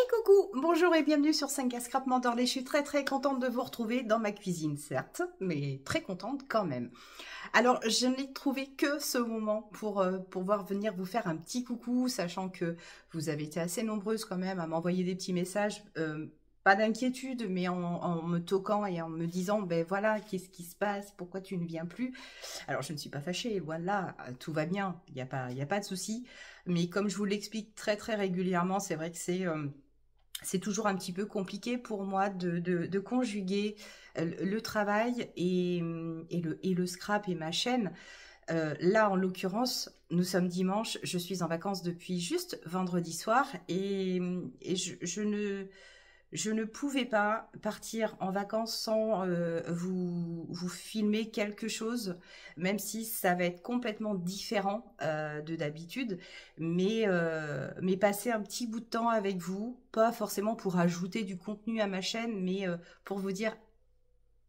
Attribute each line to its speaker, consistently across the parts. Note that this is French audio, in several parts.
Speaker 1: Coucou, bonjour et bienvenue sur 5K Scrap Manderley. Je suis très contente de vous retrouver dans ma cuisine, certes, mais très contente quand même. Alors, je n'ai trouvé que ce moment pour pouvoir venir vous faire un petit coucou, sachant que vous avez été assez nombreuses quand même à m'envoyer des petits messages. Pas d'inquiétude, mais en me toquant et en me disant, ben voilà, qu'est-ce qui se passe, pourquoi tu ne viens plus? Alors, je ne suis pas fâchée, loin de là, tout va bien, il y a pas de souci. Mais comme je vous l'explique très régulièrement, c'est vrai que c'est toujours un petit peu compliqué pour moi de conjuguer le travail et le scrap et ma chaîne. Là, en l'occurrence, nous sommes dimanche, je suis en vacances depuis juste vendredi soir et je ne pouvais pas partir en vacances sans vous filmer quelque chose, même si ça va être complètement différent de d'habitude, mais passer un petit bout de temps avec vous, pas forcément pour ajouter du contenu à ma chaîne, mais pour vous dire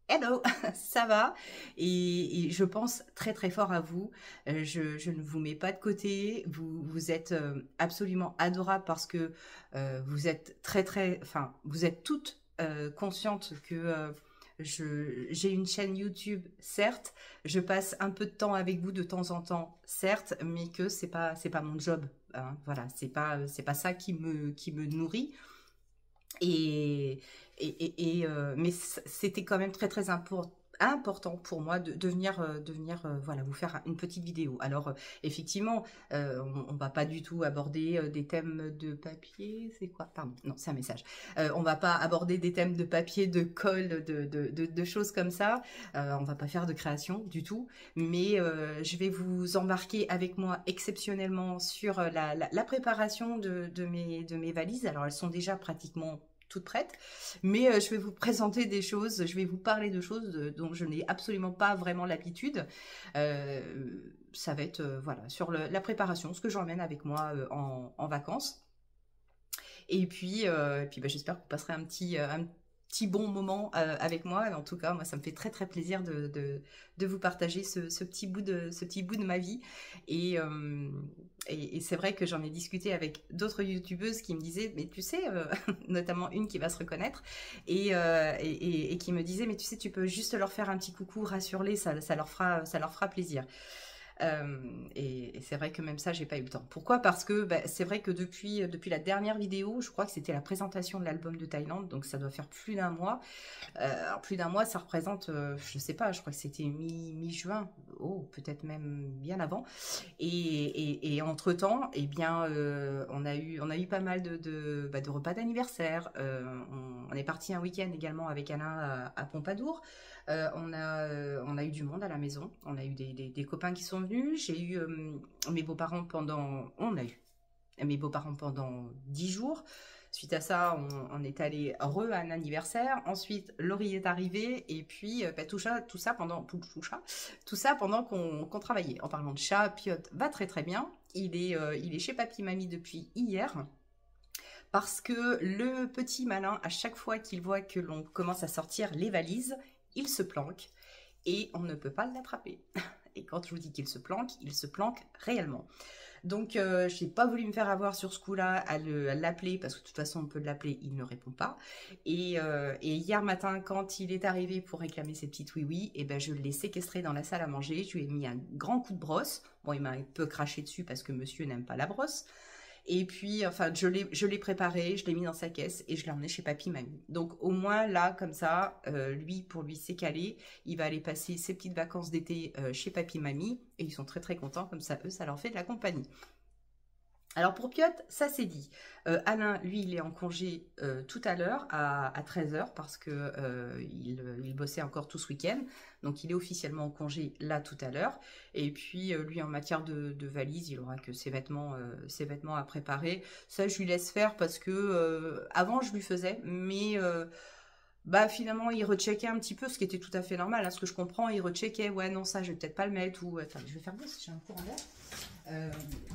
Speaker 1: hello, ça va et je pense très fort à vous. Je ne vous mets pas de côté. Vous êtes absolument adorables parce que vous êtes enfin, vous êtes toutes conscientes que j'ai une chaîne YouTube, certes. Je passe un peu de temps avec vous de temps en temps, certes, mais que c'est pas mon job. Hein, voilà, c'est pas ça qui me nourrit. Et, mais c'était quand même très important pour moi de venir voilà, vous faire une petite vidéo. Alors, effectivement, on va pas du tout aborder des thèmes de papier, c'est quoi? Pardon, non, c'est un message. On va pas aborder des thèmes de papier, de colle, de choses comme ça. On va pas faire de création du tout, mais je vais vous embarquer avec moi exceptionnellement sur la préparation de mes valises. Alors, elles sont déjà pratiquement toutes prêtes, mais je vais vous présenter des choses, je vais vous parler de choses dont je n'ai absolument pas vraiment l'habitude. Ça va être voilà, sur la préparation, ce que j'emmène avec moi en vacances. Et puis bah, j'espère que vous passerez un petit bon moment avec moi. En tout cas, moi, ça me fait très plaisir de vous partager ce petit bout de ma vie. Et c'est vrai que j'en ai discuté avec d'autres youtubeuses qui me disaient, mais tu sais, notamment une qui va se reconnaître, et qui me disait, mais tu sais, tu peux juste leur faire un petit coucou, rassure-les, ça leur fera plaisir. Et c'est vrai que même ça, j'ai pas eu le temps. Pourquoi? Parce que bah, c'est vrai que depuis la dernière vidéo, je crois que c'était la présentation de l'album de Thaïlande, donc ça doit faire plus d'un mois. Alors plus d'un mois, ça représente, je sais pas, je crois que c'était mi-juin, oh, peut-être même bien avant. Et entre-temps, eh bien, on a eu pas mal de repas d'anniversaire. On est parti un week-end également avec Alain à Pompadour. On a eu du monde à la maison. On a eu des copains qui sont venus. J'ai eu mes beaux-parents on a eu mes beaux-parents pendant 10 jours. Suite à ça, on est allé à un anniversaire. Ensuite, Laurie est arrivée. Et puis, bah, tout ça pendant qu'on travaillait. En parlant de chat, Piot va très bien. Il est chez Papy Mamie depuis hier. Parce que le petit malin, à chaque fois qu'il voit que l'on commence à sortir les valises, il se planque et on ne peut pas l'attraper. Et quand je vous dis qu'il se planque réellement. Donc, je n'ai pas voulu me faire avoir sur ce coup-là à l'appeler, parce que de toute façon, on peut l'appeler, il ne répond pas. Et hier matin, quand il est arrivé pour réclamer ses petites oui-oui, et ben, je l'ai séquestré dans la salle à manger. Je lui ai mis un grand coup de brosse. Bon, il m'a un peu craché dessus parce que monsieur n'aime pas la brosse. Et puis, enfin, je l'ai préparé, je l'ai mis dans sa caisse et je l'ai emmené chez Papy Mamie. Donc, au moins, là, comme ça, pour lui, c'est calé. Il va aller passer ses petites vacances d'été chez Papy Mamie et ils sont très contents. Comme ça, eux, ça leur fait de la compagnie. Alors pour Piot, ça c'est dit. Alain, lui, il est en congé tout à l'heure à 13 h parce que il bossait encore tout ce week-end. Donc il est officiellement en congé là tout à l'heure. Et puis lui, en matière de valise, il aura que ses vêtements à préparer. Ça, je lui laisse faire parce que avant, je lui faisais, mais bah finalement il recheckait un petit peu, ce qui était tout à fait normal, hein, ce que je comprends, il recheckait, ouais non ça je vais peut-être pas le mettre, ou attends je vais faire ça si j'ai un courant d'air.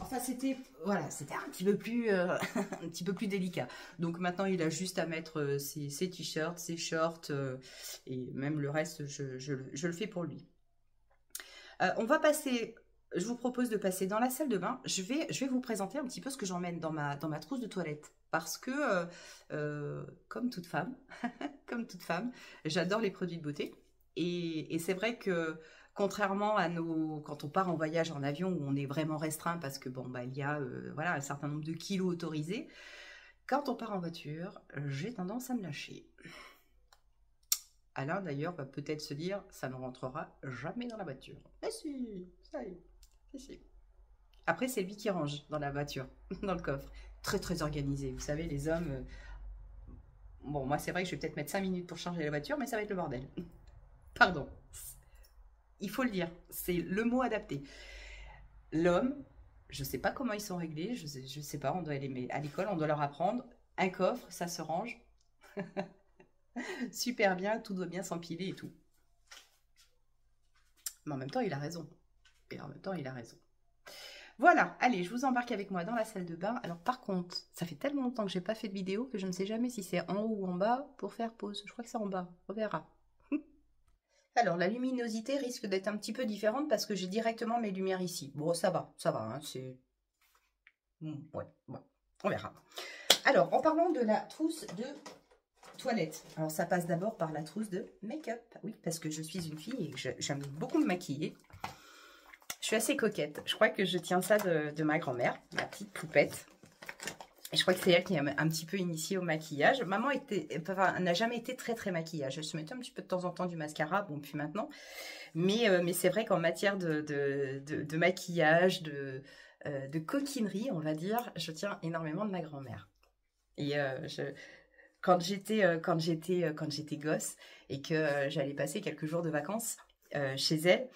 Speaker 1: Enfin c'était voilà, c'était un petit peu plus un petit peu plus délicat. Donc maintenant il a juste à mettre ses t-shirts, ses shorts et même le reste je le fais pour lui. On va passer, je vous propose de passer dans la salle de bain. Je vais vous présenter un petit peu ce que j'emmène dans ma trousse de toilette parce que, comme toute femme, comme toute femme, j'adore les produits de beauté. Et c'est vrai que contrairement à quand on part en voyage en avion où on est vraiment restreint parce que bon bah il y a voilà un certain nombre de kilos autorisés, quand on part en voiture, j'ai tendance à me lâcher. Alain d'ailleurs va peut-être se dire ça ne rentrera jamais dans la voiture. Mais si, ça y est, si. Après c'est lui qui range dans la voiture, dans le coffre. Très très organisé. Vous savez les hommes. Bon moi c'est vrai que je vais peut-être mettre 5 minutes pour charger la voiture, mais ça va être le bordel. Pardon. Il faut le dire, c'est le mot adapté. L'homme, je ne sais pas comment ils sont réglés, je sais pas, on doit aller à l'école, on doit leur apprendre. Un coffre, ça se range. Super bien, tout doit bien s'empiler et tout. Mais en même temps, il a raison. Et en même temps, il a raison. Voilà, allez, je vous embarque avec moi dans la salle de bain. Alors par contre, ça fait tellement longtemps que j'ai pas fait de vidéo que je ne sais jamais si c'est en haut ou en bas pour faire pause. Je crois que c'est en bas, on verra. Alors, la luminosité risque d'être un petit peu différente parce que j'ai directement mes lumières ici. Bon, ça va, hein, c'est... Ouais, on verra. Alors, en parlant de la trousse de toilette. Alors, ça passe d'abord par la trousse de make-up. Oui, parce que je suis une fille et que j'aime beaucoup me maquiller. Je suis assez coquette. Je crois que je tiens ça de ma grand-mère, ma petite poupette. Et je crois que c'est elle qui m'a un petit peu initiée au maquillage. Maman n'a jamais été très très maquillage. Elle se mettait un petit peu de temps en temps du mascara, bon puis maintenant. Mais c'est vrai qu'en matière de maquillage, de coquinerie, on va dire, je tiens énormément de ma grand-mère. Et quand j'étais gosse et que j'allais passer quelques jours de vacances chez elle,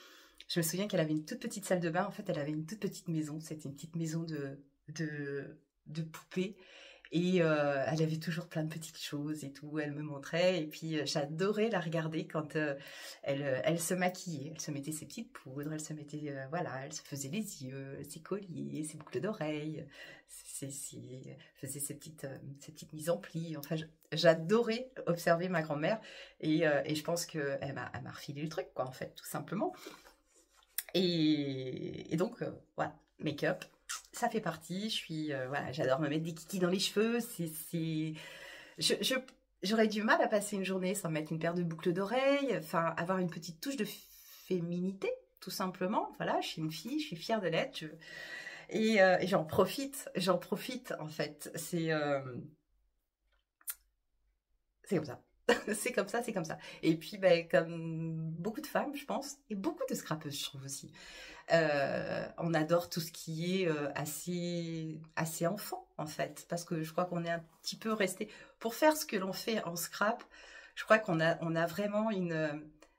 Speaker 1: je me souviens qu'elle avait une toute petite salle de bain. En fait, elle avait une toute petite maison. C'était une petite maison de poupée. Et elle avait toujours plein de petites choses et tout, elle me montrait. Et puis j'adorais la regarder quand elle se maquillait. Elle se mettait ses petites poudres, elle se mettait, voilà, elle se faisait les yeux, ses colliers, ses boucles d'oreilles, faisait ses petites mises en plis. Enfin, j'adorais observer ma grand-mère et je pense qu'elle m'a refilé le truc, quoi, en fait, tout simplement. Et donc, voilà, make-up. Ça fait partie, voilà, j'adore me mettre des kikis dans les cheveux, j'aurais du mal à passer une journée sans mettre une paire de boucles d'oreilles, enfin, avoir une petite touche de féminité, tout simplement, voilà, je suis une fille, je suis fière de l'être, et j'en profite, en fait, c'est comme ça. C'est comme ça. Et puis, ben, comme beaucoup de femmes, je pense, et beaucoup de scrapeuses, je trouve aussi, on adore tout ce qui est assez enfant, en fait, parce que je crois qu'on est un petit peu resté... Pour faire ce que l'on fait en scrap, je crois qu'on a vraiment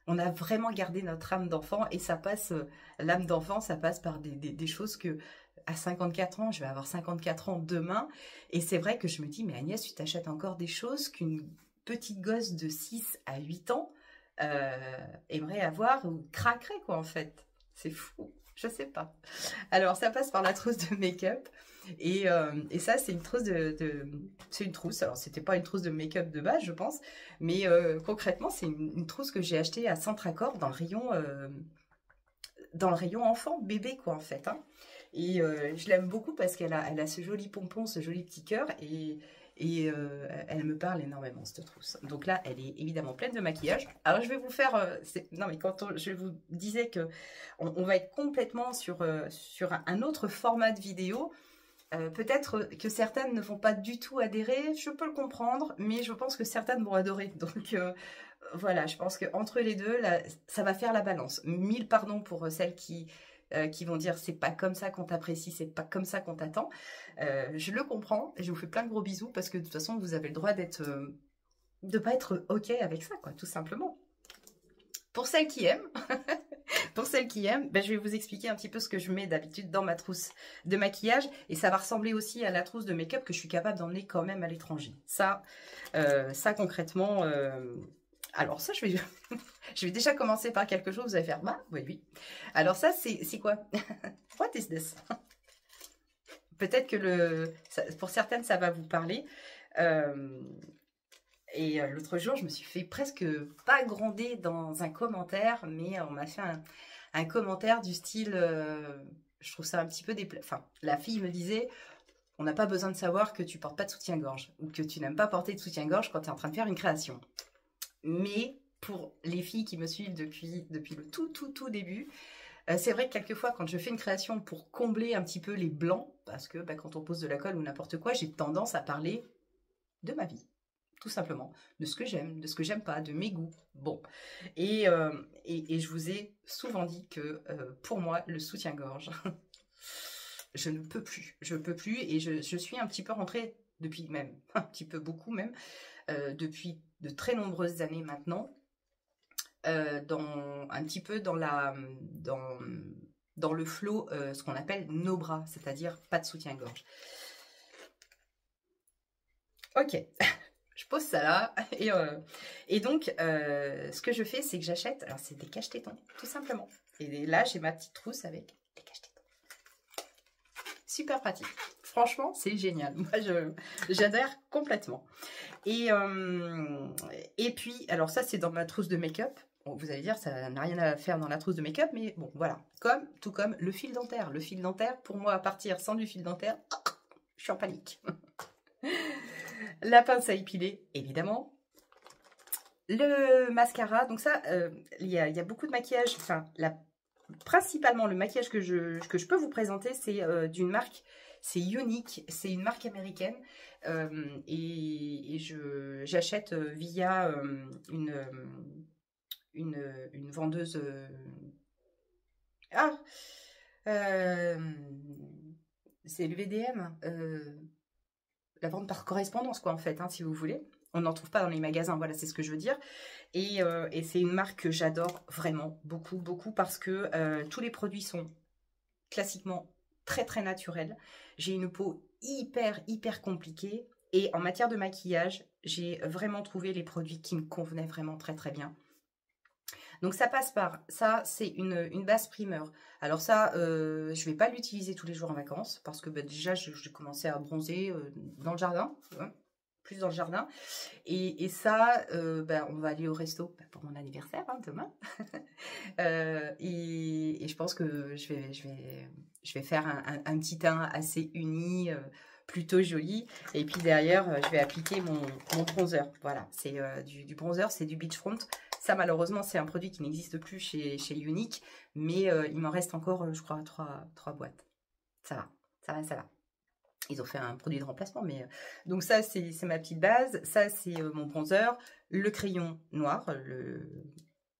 Speaker 1: on a vraiment gardé notre âme d'enfant, et ça passe, l'âme d'enfant, ça passe par des choses que... À 54 ans, je vais avoir 54 ans demain, et c'est vrai que je me dis, mais Agnès, tu t'achètes encore des choses qu'une petite gosse de 6 à 8 ans aimerait avoir ou craquerait, quoi, en fait. C'est fou, je sais pas. Alors, ça passe par la trousse de make-up. Et ça, c'est une trousse c'est une trousse. Alors, c'était pas une trousse de make-up de base, je pense. Mais concrètement, c'est une trousse que j'ai achetée à Centracor dans le rayon enfant, bébé, quoi, en fait. Hein. Et je l'aime beaucoup parce qu'elle a ce joli pompon, ce joli petit cœur. Et elle me parle énormément, cette trousse. Donc là, elle est évidemment pleine de maquillage. Alors, je vais vous faire... non, mais je vous disais que on va être complètement sur un autre format de vidéo. Peut-être que certaines ne vont pas du tout adhérer. Je peux le comprendre, mais je pense que certaines vont adorer. Donc, voilà, je pense qu'entre les deux, là, ça va faire la balance. 1000 pardons pour celles qui vont dire c'est pas comme ça qu'on t'apprécie, c'est pas comme ça qu'on t'attend. Je le comprends, je vous fais plein de gros bisous parce que de toute façon vous avez le droit de pas être ok avec ça, quoi, tout simplement. Pour celles qui aiment, ben, je vais vous expliquer un petit peu ce que je mets d'habitude dans ma trousse de maquillage, et ça va ressembler aussi à la trousse de make-up que je suis capable d'emmener quand même à l'étranger. Ça concrètement... Alors ça, je vais déjà commencer par quelque chose, vous allez faire, bah oui. Alors ça, c'est quoi? What is this? Peut-être que pour certaines, ça va vous parler. Et l'autre jour, je me suis fait presque pas gronder dans un commentaire, mais on m'a fait un commentaire du style, je trouve ça un petit peu enfin, la fille me disait, On n'a pas besoin de savoir que tu portes pas de soutien-gorge ou que tu n'aimes pas porter de soutien-gorge quand tu es en train de faire une création. Mais pour les filles qui me suivent depuis le tout début, c'est vrai que quelquefois, quand je fais une création pour combler un petit peu les blancs, parce que quand on pose de la colle ou n'importe quoi, j'ai tendance à parler de ma vie, tout simplement, de ce que j'aime, de ce que j'aime pas, de mes goûts. Bon, et je vous ai souvent dit que pour moi, le soutien-gorge, je ne peux plus, je peux plus, et je suis un petit peu rentrée depuis même, un petit peu beaucoup même, depuis de très nombreuses années maintenant, un petit peu dans le flow, ce qu'on appelle nos bras, c'est-à-dire pas de soutien-gorge. Ok, je pose ça là, et donc ce que je fais, c'est que j'achète, alors c'est des cache-tétons, tout simplement. Et là, j'ai ma petite trousse avec des cache-tétons. Super pratique. Franchement, c'est génial. Moi, j'adhère complètement. Et puis, alors ça, c'est dans ma trousse de make-up. Bon, vous allez dire, ça n'a rien à faire dans la trousse de make-up, mais bon, voilà. Tout comme le fil dentaire. Le fil dentaire, pour moi, à partir sans du fil dentaire, je suis en panique. La pince à épiler, évidemment. Le mascara. Donc ça, il y a beaucoup de maquillage. Enfin, principalement, le maquillage que je peux vous présenter, c'est d'une marque, c'est Younique, c'est une marque américaine, et j'achète via une vendeuse, c'est le VDM, la vente par correspondance, quoi, en fait, hein, si vous voulez. On n'en trouve pas dans les magasins, voilà, c'est ce que je veux dire. Et c'est une marque que j'adore vraiment beaucoup, beaucoup, parce que tous les produits sont classiquement très, très naturels. J'ai une peau hyper, hyper compliquée. Et en matière de maquillage, j'ai vraiment trouvé les produits qui me convenaient vraiment très, très bien. Donc ça passe par, ça c'est une base primeur. Alors ça, je ne vais pas l'utiliser tous les jours en vacances, parce que déjà j'ai commencé à bronzer dans le jardin, hein, plus dans le jardin. Et ça, on va aller au resto pour mon anniversaire, hein, demain. Et je pense que je vais faire un petit teint assez uni, plutôt joli. Et puis derrière, je vais appliquer mon bronzer. Voilà, c'est du bronzer, c'est du Beachfront. Ça, malheureusement, c'est un produit qui n'existe plus chez Younique, mais il m'en reste encore, je crois, 3 boîtes. Ça va, ça va, ça va. Ils ont fait un produit de remplacement, mais... Donc ça, c'est ma petite base. Ça, c'est mon bronzer. Le crayon noir, le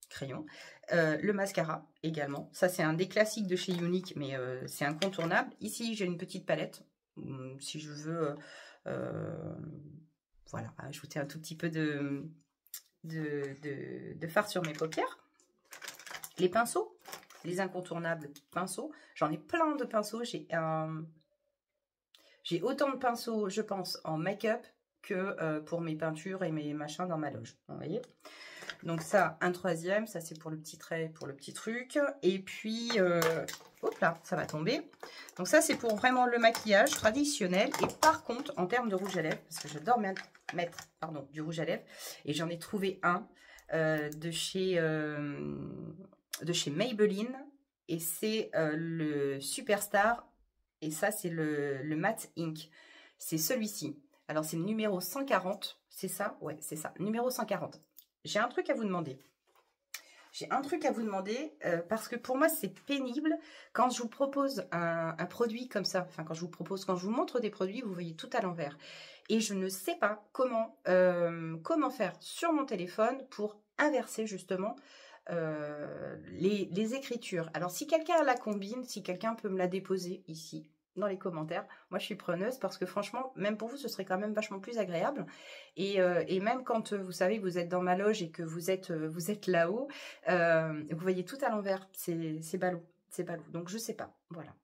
Speaker 1: crayon. Le mascara, également. Ça, c'est un des classiques de chez Younique, mais c'est incontournable. Ici, j'ai une petite palette. Si je veux... voilà, ajouter un tout petit peu de fard sur mes paupières. Les pinceaux, les incontournables pinceaux. J'en ai plein de pinceaux. J'ai autant de pinceaux, je pense, en make-up que pour mes peintures et mes machins dans ma loge. Vous voyez? Donc ça, un troisième. Ça, c'est pour le petit trait, pour le petit truc. Et puis, hop là, ça va tomber. Donc ça, c'est pour vraiment le maquillage traditionnel. Et par contre, en termes de rouge à lèvres, parce que j'adore mettre du rouge à lèvres, et j'en ai trouvé un de chez Maybelline, et c'est le Superstar, et ça c'est le Matte Ink, c'est celui-ci. Alors c'est le numéro 140, c'est ça? Ouais, c'est ça, numéro 140. J'ai un truc à vous demander. Parce que pour moi c'est pénible quand je vous propose un produit comme ça, enfin quand je vous montre des produits, vous voyez tout à l'envers. Et je ne sais pas comment faire sur mon téléphone pour inverser justement les écritures. Alors si quelqu'un la combine, si quelqu'un peut me la déposer ici dans les commentaires, moi je suis preneuse, parce que franchement, même pour vous, ce serait quand même vachement plus agréable. Et même quand vous savez, vous êtes dans ma loge et que vous êtes là-haut, vous voyez tout à l'envers, c'est ballot, c'est ballot. Donc je sais pas, voilà.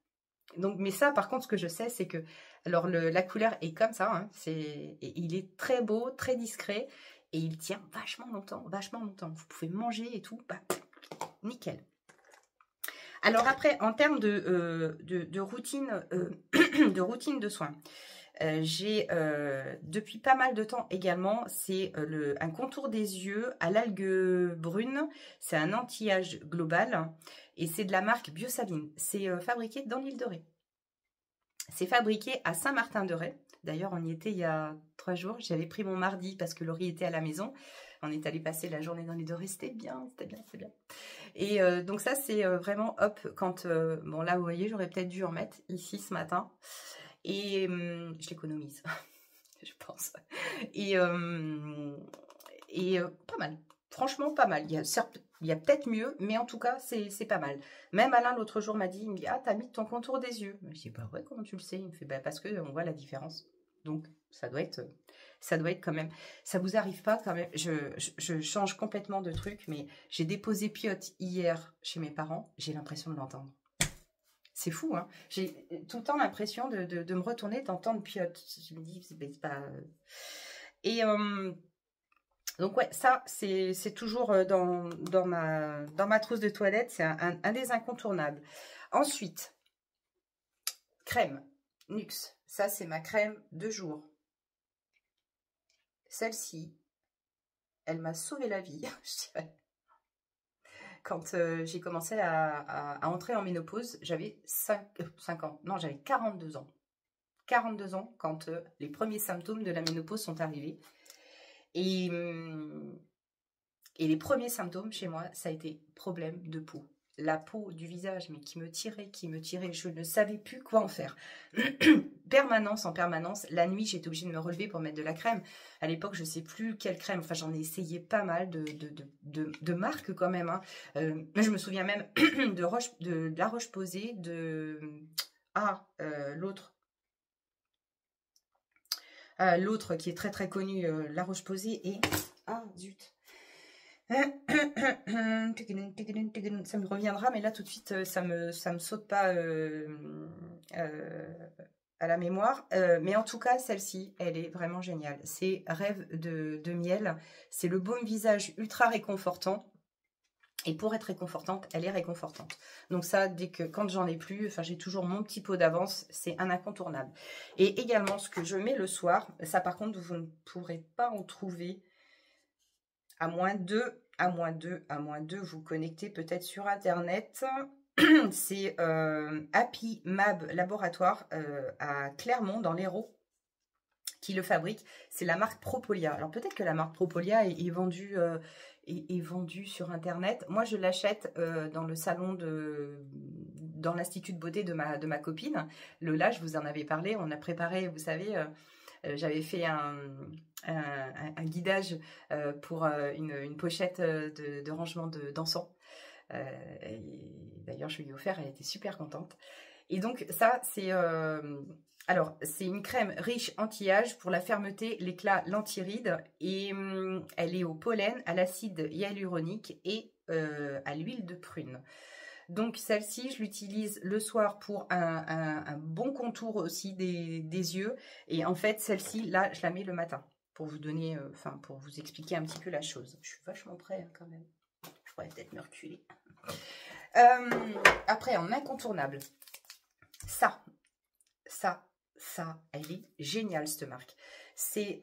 Speaker 1: Donc, mais ça, par contre, ce que je sais, c'est que alors la couleur est comme ça, hein, il est très beau, très discret, et il tient vachement longtemps, vachement longtemps. Vous pouvez manger et tout, bah, nickel. Alors après, en termes de routine, de soins, j'ai depuis pas mal de temps également, c'est un contour des yeux à l'algue brune. C'est un anti-âge global et c'est de la marque Biosaline. C'est fabriqué dans l'île de Ré. C'est fabriqué à Saint-Martin-de-Ré. D'ailleurs, on y était il y a 3 jours. J'avais pris mon mardi parce que Laurie était à la maison. On est allé passer la journée dans les Dorés. C'était bien, c'était bien, c'est bien. Et donc ça, c'est vraiment hop. Quand, bon là, vous voyez, j'aurais peut-être dû en mettre ici ce matin. Et je l'économise, je pense. Et pas mal. Franchement, pas mal. Certes, il y a peut-être mieux, mais en tout cas, c'est pas mal. Même Alain, l'autre jour, m'a dit, il me dit, ah, t'as mis ton contour des yeux. Je dis, bah ouais, comment tu le sais? Il me fait, bah parce qu'on voit la différence. Donc, ça doit être quand même... Ça vous arrive pas quand même? Je change complètement de truc, mais j'ai déposé Piotte hier chez mes parents. J'ai l'impression de l'entendre. C'est fou, hein. J'ai tout le temps l'impression de me retourner, d'entendre Piotte. Je me dis, c'est pas... Et... donc ouais, ça, c'est toujours dans ma trousse de toilette. C'est un des incontournables. Ensuite, crème Nuxe. Ça, c'est ma crème de jour. Celle-ci, elle m'a sauvé la vie, je dirais. Quand j'ai commencé à entrer en ménopause, j'avais 5 ans. Non, j'avais 42 ans. 42 ans quand les premiers symptômes de la ménopause sont arrivés. Et les premiers symptômes chez moi, ça a été problème de peau. La peau du visage, mais qui me tirait. Je ne savais plus quoi en faire. En permanence. La nuit, j'étais obligée de me relever pour mettre de la crème. À l'époque, je ne sais plus quelle crème. Enfin, j'en ai essayé pas mal de marques quand même. Hein. Je me souviens même de La Roche-Posay, l'autre. L'autre qui est très très connu, La Roche-Posay, et... Ah, zut. Ça me reviendra, mais là tout de suite ça me saute pas à la mémoire. Mais en tout cas, celle-ci, elle est vraiment géniale. C'est Rêve de miel. C'est le baume visage ultra réconfortant. Et pour être réconfortante, elle est réconfortante. Donc ça, quand j'en ai plus, enfin j'ai toujours mon petit pot d'avance, c'est un incontournable. Et également, ce que je mets le soir, ça par contre, vous ne pourrez pas en trouver à moins de vous connecter peut-être sur Internet. C'est Happy Mab Laboratoire à Clermont, dans l'Hérault, qui le fabrique. C'est la marque Propolia. Alors peut-être que la marque Propolia est vendue sur Internet. Moi, je l'achète dans le salon dans l'Institut de beauté de ma copine. Lola, je vous en avais parlé. On a préparé, vous savez, j'avais fait un guidage pour une pochette de rangement d'encens. D'ailleurs, je lui ai offert, elle était super contente. Et donc, ça, c'est... alors, c'est une crème riche anti-âge pour la fermeté, l'éclat, l'anti-rides. Et elle est au pollen, à l'acide hyaluronique et à l'huile de prune. Donc, celle-ci, je l'utilise le soir pour un bon contour aussi des yeux. Et en fait, celle-ci, là, je la mets le matin pour vous donner, pour vous expliquer un petit peu la chose. Je suis vachement prête hein, quand même. Je pourrais peut-être me reculer. Après, en incontournable, ça, elle est géniale, cette marque. C'est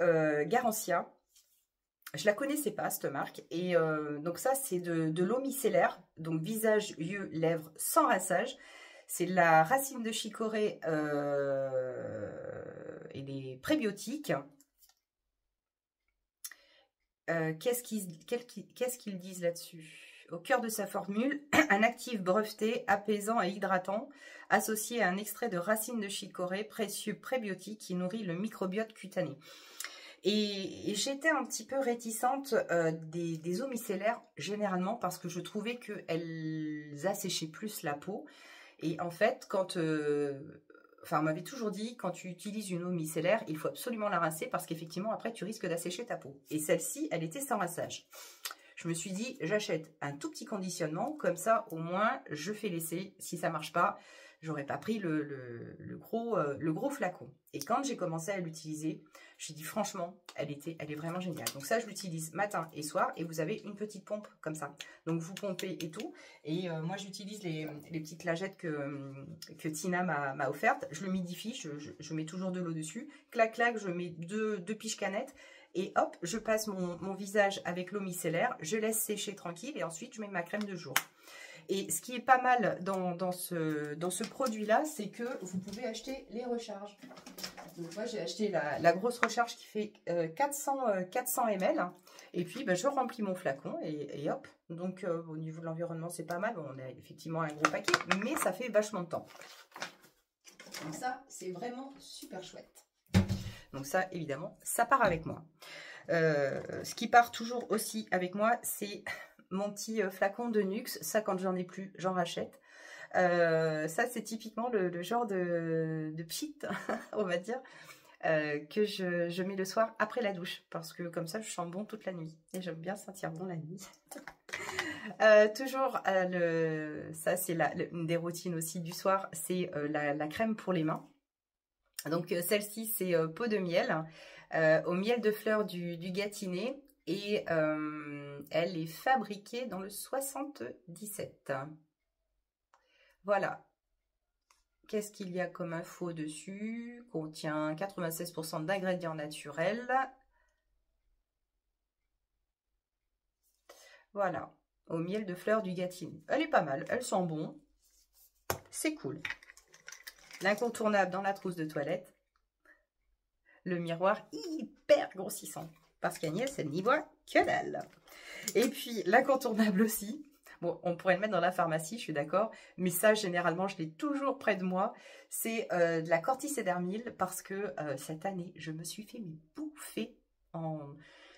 Speaker 1: Garancia. Je la connaissais pas, cette marque. Et donc ça, c'est de l'eau micellaire. Donc visage, yeux, lèvres, sans rinçage. C'est de la racine de chicorée et des prébiotiques. Qu'est-ce qu'ils disent là-dessus? Au cœur de sa formule, un actif breveté, apaisant et hydratant, associé à un extrait de racine de chicorée, précieux prébiotique qui nourrit le microbiote cutané. Et j'étais un petit peu réticente des eaux micellaires, généralement, parce que je trouvais qu'elles asséchaient plus la peau. Et en fait, quand... on m'avait toujours dit, quand tu utilises une eau micellaire, il faut absolument la rincer, parce qu'effectivement, après, tu risques d'assécher ta peau. Et celle-ci, elle était sans rinçage. Je me suis dit, j'achète un tout petit conditionnement, comme ça, au moins, je fais l'essai. Si ça marche pas, j'aurais pas pris le gros flacon. Et quand j'ai commencé à l'utiliser, je me suis dit, franchement, elle est vraiment géniale. Donc ça, je l'utilise matin et soir, et vous avez une petite pompe comme ça. Donc vous pompez et tout. Et moi, j'utilise les petites lingettes que Tina m'a offertes. Je le midifie, je mets toujours de l'eau dessus. Clac, clac, je mets deux piches canettes. Et hop, je passe mon visage avec l'eau micellaire, je laisse sécher tranquille et ensuite je mets ma crème de jour. Et ce qui est pas mal dans ce produit-là, c'est que vous pouvez acheter les recharges. Donc moi, j'ai acheté la grosse recharge qui fait 400 ml. Et puis, je remplis mon flacon et hop. Donc, au niveau de l'environnement, c'est pas mal. Bon, on a effectivement un gros paquet, mais ça fait vachement de temps. Donc ça, c'est vraiment super chouette. Donc ça, évidemment, ça part avec moi. Ce qui part toujours aussi avec moi, c'est mon petit flacon de Nux. Ça, quand j'en ai plus, j'en rachète. Ça, c'est typiquement le genre de pchit, on va dire, que je mets le soir après la douche. Parce que comme ça, je sens bon toute la nuit. Et j'aime bien sentir bon la nuit. Toujours, ça, c'est une des routines aussi du soir, c'est la crème pour les mains. Donc, celle-ci, c'est peau de miel, au miel de fleurs du Gâtinais. Et elle est fabriquée dans le 77. Voilà. Qu'est-ce qu'il y a comme info dessus? Contient 96% d'ingrédients naturels. Voilà. Au miel de fleurs du Gâtinais. Elle est pas mal. Elle sent bon. C'est cool. L'incontournable dans la trousse de toilette. Le miroir hyper grossissant. Parce qu'Agnès, elle n'y voit que dalle. Et puis, l'incontournable aussi. Bon, on pourrait le mettre dans la pharmacie, je suis d'accord. Mais ça, généralement, je l'ai toujours près de moi. C'est de la corticédermile. Parce que cette année, je me suis fait bouffer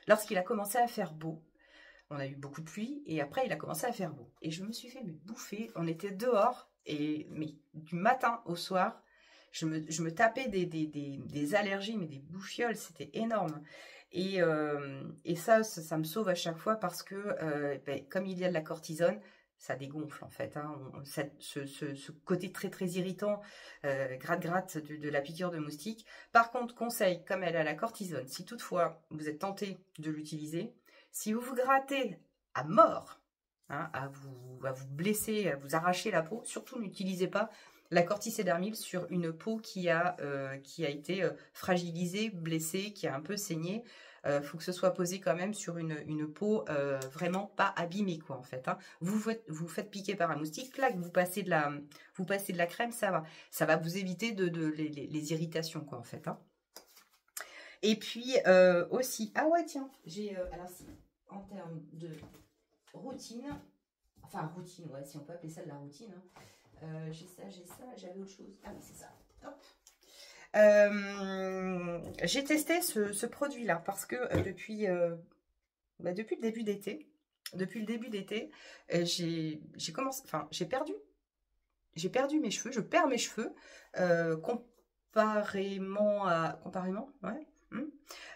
Speaker 1: lorsqu'il a commencé à faire beau. On a eu beaucoup de pluie. Et après, il a commencé à faire beau. Et je me suis fait bouffer. On était dehors. Mais du matin au soir, je me tapais des allergies, mais des bouffioles. C'était énorme. Et ça me sauve à chaque fois parce que, comme il y a de la cortisone, ça dégonfle en fait. Hein. Ce côté très très irritant, gratte-gratte de la piqûre de moustique. Par contre, conseil, comme elle a la cortisone, si toutefois vous êtes tenté de l'utiliser, si vous vous grattez à mort, hein, à vous blesser, à vous arracher la peau, surtout n'utilisez pas la corticédermile sur une peau qui a été fragilisée, blessée, qui a un peu saigné. Faut que ce soit posé quand même sur une peau vraiment pas abîmée, quoi, en fait. Hein. Vous faites piquer par un moustique, là, vous passez de la crème, ça va vous éviter les irritations, quoi, en fait. Hein. Et puis aussi, ah ouais, tiens, j'ai alors si, en termes de routine, enfin routine, ouais, si on peut appeler ça de la routine, hein. J'ai ça, j'avais autre chose. Ah oui, c'est ça. Hop. J'ai testé ce produit-là parce que depuis le début d'été, j'ai commencé, enfin, j'ai perdu mes cheveux. Je perds mes cheveux comparément, ouais,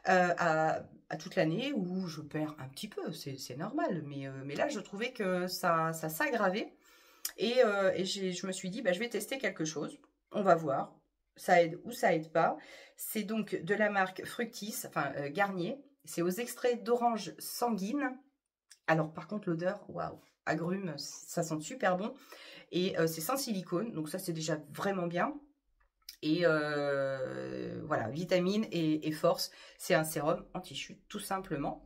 Speaker 1: à toute l'année où je perds un petit peu. C'est normal, mais là, je trouvais que ça s'aggravait. Et je me suis dit, je vais tester quelque chose. On va voir. Ça aide ou ça aide pas. C'est donc de la marque Fructis, enfin Garnier. C'est aux extraits d'orange sanguine. Alors, par contre, l'odeur, waouh, agrumes, ça sent super bon. Et c'est sans silicone. Donc, ça, c'est déjà vraiment bien. Et voilà, vitamine et force. C'est un sérum anti-chute, tout simplement.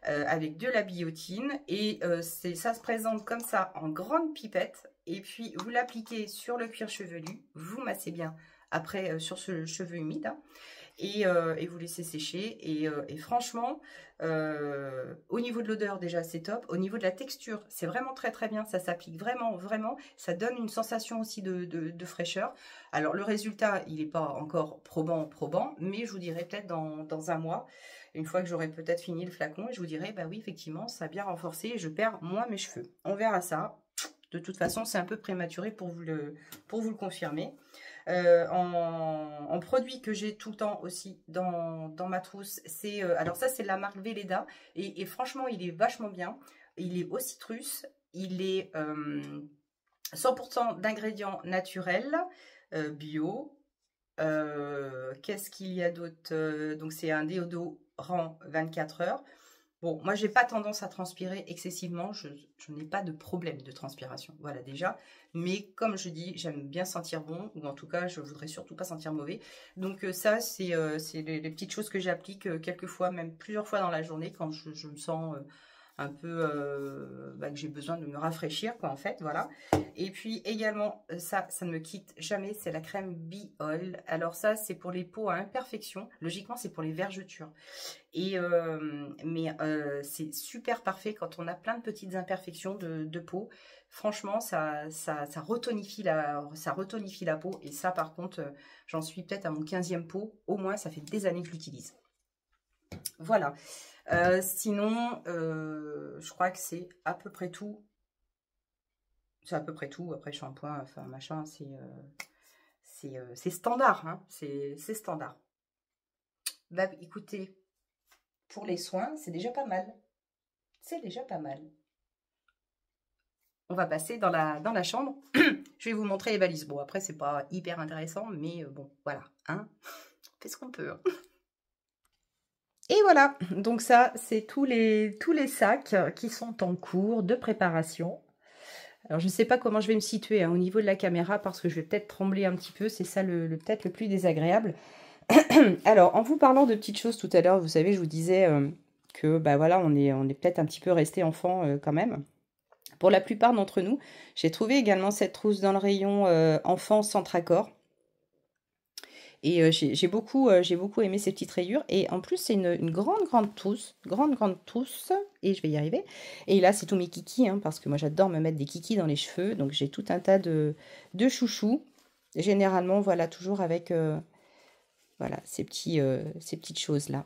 Speaker 1: Avec de la biotine et ça se présente comme ça en grande pipette et puis vous l'appliquez sur le cuir chevelu, vous massez bien après sur ce cheveu humide hein, et vous laissez sécher et franchement au niveau de l'odeur déjà c'est top, au niveau de la texture c'est vraiment très très bien, ça s'applique vraiment, ça donne une sensation aussi de fraîcheur. Alors le résultat il n'est pas encore probant, mais je vous dirai peut-être dans un mois, une fois que j'aurai peut-être fini le flacon, et je vous dirai, bah oui, effectivement, ça a bien renforcé et je perds moins mes cheveux. On verra ça. De toute façon, c'est un peu prématuré pour vous le confirmer. En produit que j'ai tout le temps aussi dans ma trousse, c'est... alors ça, c'est de la marque Velleda. Et franchement, il est vachement bien. Il est au citrus. Il est 100% d'ingrédients naturels, bio. Qu'est-ce qu'il y a d'autre? Donc, c'est un déodorant 24 heures. Bon, moi, j'ai pas tendance à transpirer excessivement. Je n'ai pas de problème de transpiration. Voilà, déjà. Mais comme je dis, j'aime bien sentir bon. Ou en tout cas, je voudrais surtout pas sentir mauvais. Donc, ça, c'est les petites choses que j'applique quelques fois, même plusieurs fois dans la journée quand je me sens un peu que j'ai besoin de me rafraîchir, quoi, en fait, voilà. Et puis également, ça ne me quitte jamais, c'est la crème Bee Oil. Alors ça, c'est pour les peaux à imperfection. Logiquement, c'est pour les vergetures. Et c'est super parfait quand on a plein de petites imperfections de peau. Franchement, ça retonifie la peau. Et ça, par contre, j'en suis peut-être à mon 15e pot. Au moins, ça fait des années que je l'utilise. Voilà. Sinon, je crois que c'est à peu près tout. C'est à peu près tout. Après, shampoing, enfin, machin, c'est standard. Hein. C'est standard. Bah, écoutez, pour les soins, c'est déjà pas mal. C'est déjà pas mal. On va passer dans la chambre. Je vais vous montrer les valises. Bon, après, c'est pas hyper intéressant, mais bon, voilà. Hein, on fait ce qu'on peut. Hein. Et voilà. Donc ça, c'est tous les sacs qui sont en cours de préparation. Alors, je ne sais pas comment je vais me situer hein, au niveau de la caméra parce que je vais peut-être trembler un petit peu. C'est ça peut-être le plus désagréable. Alors, en vous parlant de petites choses tout à l'heure, vous savez, je vous disais que bah voilà, on est peut-être un petit peu resté enfant quand même. Pour la plupart d'entre nous, j'ai trouvé également cette trousse dans le rayon enfant centre accord. Et j'ai beaucoup aimé ces petites rayures. Et en plus, c'est une grande trousse. Grande trousse. Et je vais y arriver. Et là, c'est tous mes kikis. Hein, parce que moi, j'adore me mettre des kikis dans les cheveux. Donc, j'ai tout un tas de chouchous. Généralement, voilà, toujours avec voilà, ces petites choses-là.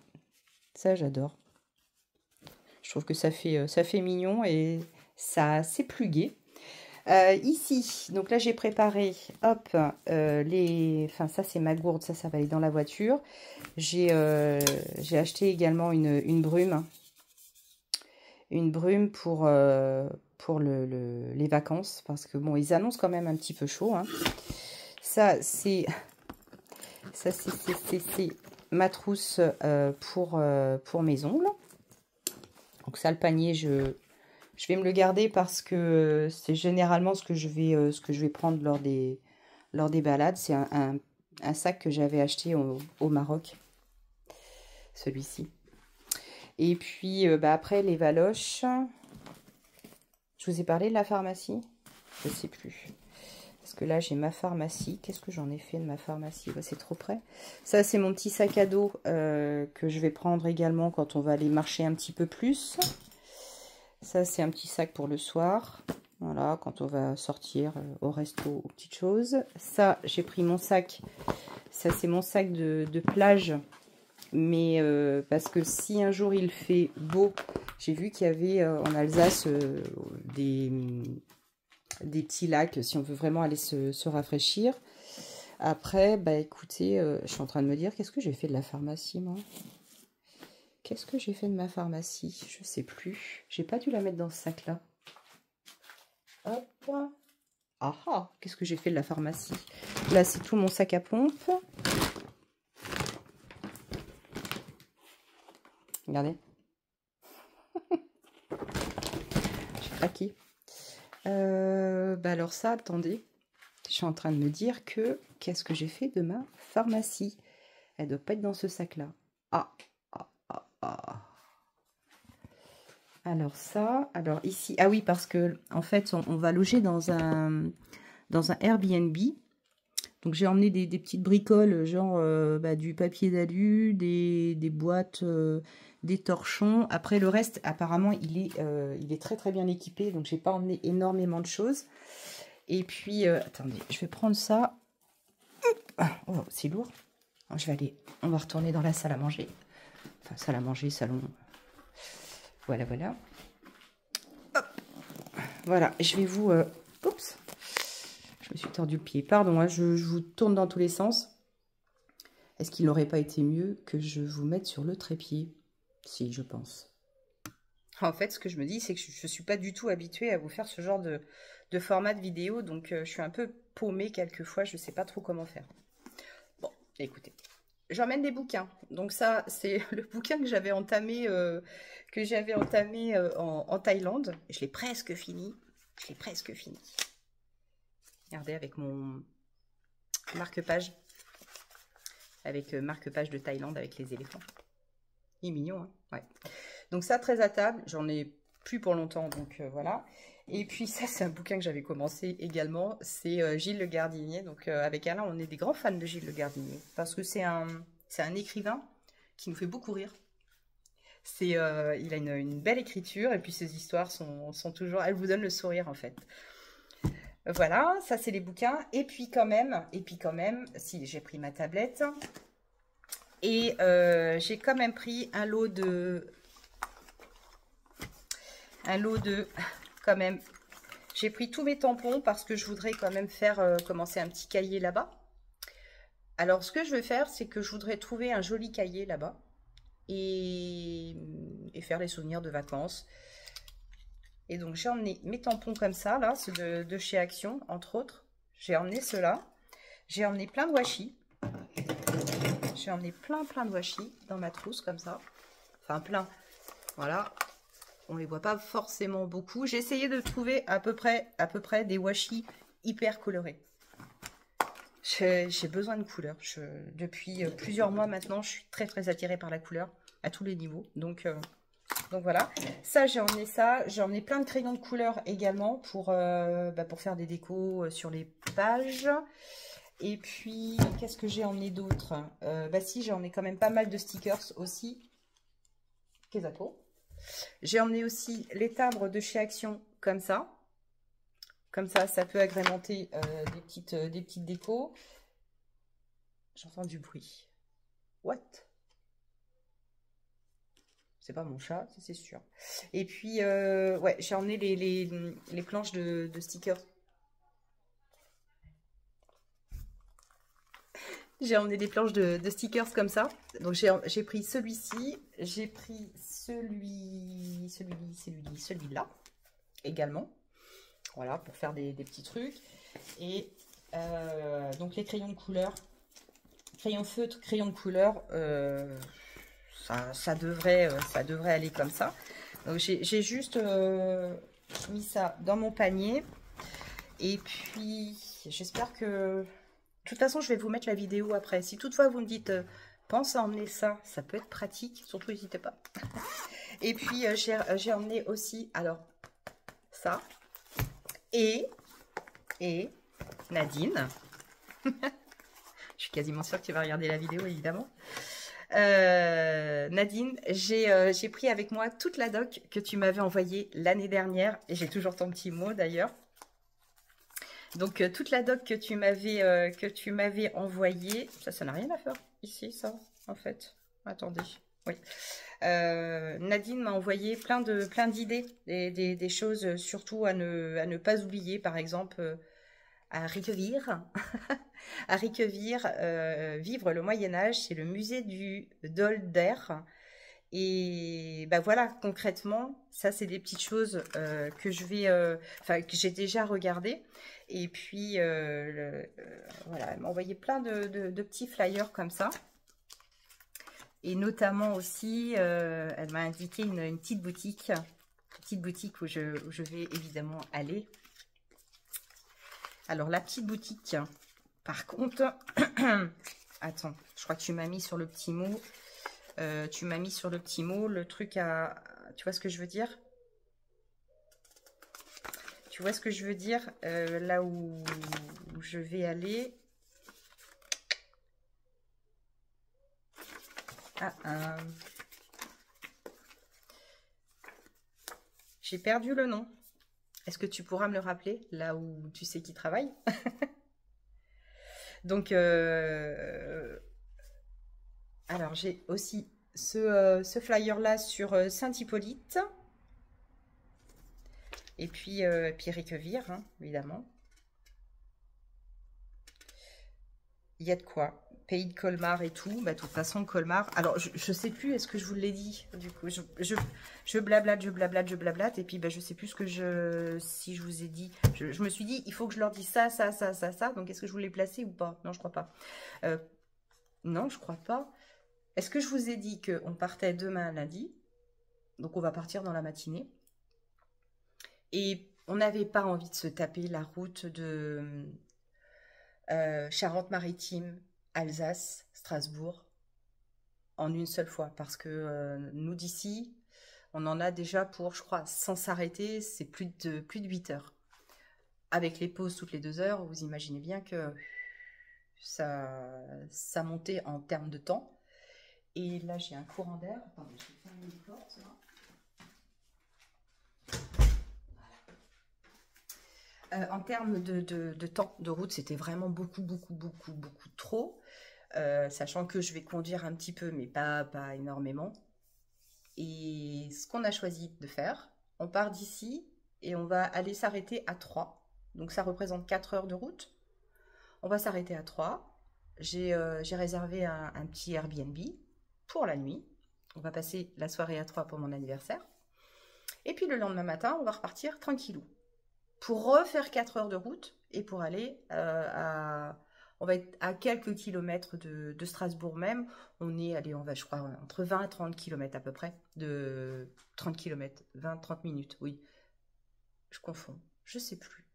Speaker 1: Ça, j'adore. Je trouve que ça fait mignon et ça, c'est plus gai. Ici, donc là j'ai préparé, hop, enfin ça c'est ma gourde, ça va aller dans la voiture. J'ai acheté également une brume. Une brume pour les vacances, parce que bon, ils annoncent quand même un petit peu chaud. Hein. Ça c'est ma trousse pour mes ongles. Donc ça, le panier, je vais me le garder parce que c'est généralement ce que je vais prendre lors des balades. C'est un sac que j'avais acheté au Maroc, celui-ci. Et puis, après, les valoches. Je vous ai parlé de la pharmacie? Je ne sais plus. Parce que là, j'ai ma pharmacie. Qu'est-ce que j'en ai fait de ma pharmacie? Bah, c'est trop près. Ça, c'est mon petit sac à dos que je vais prendre également quand on va aller marcher un petit peu plus. Ça, c'est un petit sac pour le soir. Voilà, quand on va sortir au resto, aux petites choses. Ça, j'ai pris mon sac. Ça, c'est mon sac de plage. Mais parce que si un jour il fait beau, j'ai vu qu'il y avait en Alsace des petits lacs, si on veut vraiment aller se rafraîchir. Après, bah écoutez, je suis en train de me dire, qu'est-ce que j'ai fait de la pharmacie, moi? Qu'est-ce que j'ai fait de ma pharmacie? Je sais plus. J'ai pas dû la mettre dans ce sac-là. Hop. Ah ah, qu'est-ce que j'ai fait de la pharmacie? Là, c'est tout mon sac à pompe. Regardez. J'ai craqué. Bah alors ça, attendez. Je suis en train de me dire que... Qu'est-ce que j'ai fait de ma pharmacie? Elle doit pas être dans ce sac-là. Ah. Alors ça, alors ici, ah oui, parce que en fait, on va loger dans un Airbnb. Donc j'ai emmené des petites bricoles, genre du papier d'alu, des boîtes, des torchons. Après le reste, apparemment, il est très très bien équipé, donc j'ai pas emmené énormément de choses. Et puis, attendez, je vais prendre ça. Oh, c'est lourd. On va retourner dans la salle à manger. Enfin, salle à manger, salon. Voilà. Hop. Voilà, je vais vous... Oups. Je me suis tordu le pied. Pardon, hein, je vous tourne dans tous les sens. Est-ce qu'il n'aurait pas été mieux que je vous mette sur le trépied? Si, je pense. En fait, ce que je me dis, c'est que je ne suis pas du tout habituée à vous faire ce genre de format de vidéo. Donc, je suis un peu paumée quelquefois. Je ne sais pas trop comment faire. Bon, écoutez. J'emmène des bouquins. Donc ça, c'est le bouquin que j'avais entamé, en Thaïlande. Je l'ai presque fini. Regardez, avec mon marque-page. Avec marque-page de Thaïlande avec les éléphants. Il est mignon, hein? Ouais. Donc ça, très à table. J'en ai plus pour longtemps, donc voilà. Et puis ça, c'est un bouquin que j'avais commencé également, c'est Gilles Le Gardinier. Donc avec Alain, on est des grands fans de Gilles Le Gardinier, parce que c'est un écrivain qui nous fait beaucoup rire. Il a une belle écriture, et puis ses histoires sont toujours, elles vous donnent le sourire en fait. Voilà, ça c'est les bouquins. Et puis quand même, si j'ai pris ma tablette, et j'ai quand même pris un lot de, quand même, j'ai pris tous mes tampons parce que je voudrais quand même faire commencer un petit cahier là-bas. Alors ce que je vais faire, c'est que je voudrais trouver un joli cahier là-bas et faire les souvenirs de vacances. Et donc j'ai emmené mes tampons comme ça, là, ceux de chez Action, entre autres. J'ai emmené ceux-là. J'ai emmené plein de washi. J'ai emmené plein de washi dans ma trousse, comme ça. Enfin, plein. Voilà. On les voit pas forcément beaucoup. J'ai essayé de trouver à peu près des washi hyper colorés. J'ai besoin de couleurs. Depuis plusieurs mois maintenant, je suis très attirée par la couleur à tous les niveaux. Donc voilà. Ça, j'ai emmené ça. J'ai emmené plein de crayons de couleur également pour faire des décos sur les pages. Et puis, qu'est-ce que j'ai emmené d'autre? Si, j'ai emmené quand même pas mal de stickers aussi. Kesato. J'ai emmené aussi les timbres de chez Action comme ça. Comme ça peut agrémenter des petites décos. J'entends du bruit. What? C'est pas mon chat, c'est sûr. Et puis, ouais, j'ai emmené les planches de stickers. J'ai emmené des planches de stickers comme ça. Donc, j'ai pris celui-ci. J'ai pris celui-là également. Voilà, pour faire des petits trucs. Et donc, les crayons de couleur. Crayon feutre, crayon de couleur. Ça devrait aller comme ça. Donc, j'ai juste mis ça dans mon panier. Et puis, j'espère que... De toute façon, je vais vous mettre la vidéo après. Si toutefois vous me dites, pense à emmener ça, ça peut être pratique. Surtout, n'hésitez pas. Et puis, j'ai emmené aussi, alors, ça. Et Nadine. Je suis quasiment sûre que tu vas regarder la vidéo, évidemment. Nadine, j'ai pris avec moi toute la doc que tu m'avais envoyée l'année dernière. Et j'ai toujours ton petit mot, d'ailleurs. Donc, toute la doc que tu m'avais envoyée, ça n'a rien à faire ici, ça, en fait. Attendez, oui. Nadine m'a envoyé plein d'idées, des choses surtout à ne pas oublier, par exemple, à Riquevire. À Riquevire, vivre le Moyen-Âge, c'est le musée du Dolder. Et ben voilà, concrètement, ça c'est des petites choses que que j'ai déjà regardées. Et puis voilà, elle m'a envoyé plein de petits flyers comme ça. Et notamment aussi, elle m'a indiqué une petite boutique où je vais évidemment aller. Alors la petite boutique, par contre, attends, je crois que tu m'as mis sur le petit mot. Tu m'as mis sur le petit mot le truc à... Tu vois ce que je veux dire? Tu vois ce que je veux dire? Là où je vais aller. J'ai perdu le nom. Est-ce que tu pourras me le rappeler? Là où tu sais qui travaille? Donc, alors j'ai aussi ce flyer-là sur Saint-Hippolyte. Et puis Riquevire, hein, évidemment. Il y a de quoi. Pays de Colmar et tout. Bah, de toute façon, Colmar... Alors, je sais plus, est-ce que je vous l'ai dit? Du coup, je blablate. Et puis, bah, je sais plus si je vous ai dit. Je me suis dit, il faut que je leur dise ça. Donc, est-ce que je vous l'ai placé ou pas? Non, je crois pas. Non, je crois pas. Est-ce que je vous ai dit qu'on partait demain lundi? Donc, on va partir dans la matinée. Et on n'avait pas envie de se taper la route de Charente-Maritime, Alsace, Strasbourg en une seule fois. Parce que nous d'ici, On en a déjà pour, je crois, sans s'arrêter, c'est plus de 8 heures. Avec les pauses toutes les 2 heures, vous imaginez bien que ça montait en termes de temps. Et là, j'ai un courant d'air. Attendez, je vais fermer les portes. En termes de temps de route, c'était vraiment beaucoup trop. Sachant que je vais conduire un petit peu, mais pas énormément. Et ce qu'on a choisi de faire, on part d'ici et on va aller s'arrêter à Troyes. Donc ça représente 4 heures de route. On va s'arrêter à Troyes. J'ai réservé un petit Airbnb pour la nuit. On va passer la soirée à Troyes pour mon anniversaire. Et puis le lendemain matin, on va repartir tranquillou. Pour refaire 4 heures de route et pour aller on va être à quelques kilomètres de Strasbourg même. On est, allez, on va, je crois, entre 20 et 30 kilomètres à peu près. 30 kilomètres, 20-30 minutes, oui. Je confonds, je sais plus.